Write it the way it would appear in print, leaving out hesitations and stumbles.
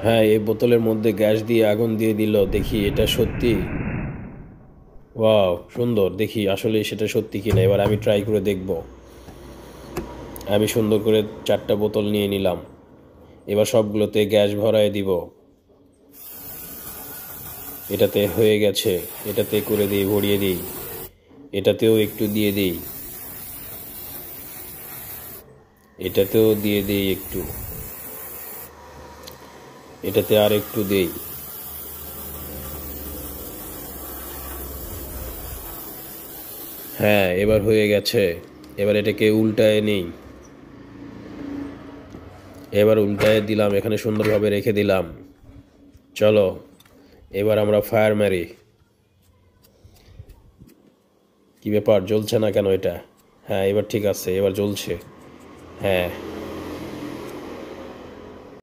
হ্যাঁ, এই বোতলের মধ্যে গ্যাস দিয়ে আগুন দিয়ে দিল। দেখি এটা সত্যি। ওয়াও, সুন্দর। দেখি আসলে সেটা সত্যি কিনা। এবার আমি ট্রাই করে দেখব। আমি সুন্দর করে 4টা বোতল নিয়ে নিলাম। এবার সবগুলোতে গ্যাস ভরায় দিব। এটাতে হয়ে গেছে, এটাতে করে দিই, ভরিয়ে দিই। এটাতেও একটু দিয়ে দিই, এটাতেও দিয়ে দিই একটু, এটাতে আর একটু দেই। হ্যাঁ, এবার হয়ে গেছে। এবার এটাকে উল্টায় নেই। এবার উল্টায় দিলাম, এখানে সুন্দরভাবে রেখে দিলাম। চলো এবার আমরা ফায়ার মারি। কি ব্যাপার, জ্বলছে না কেন এটা? হ্যাঁ, এবার ঠিক আছে, এবার জ্বলছে। হ্যাঁ,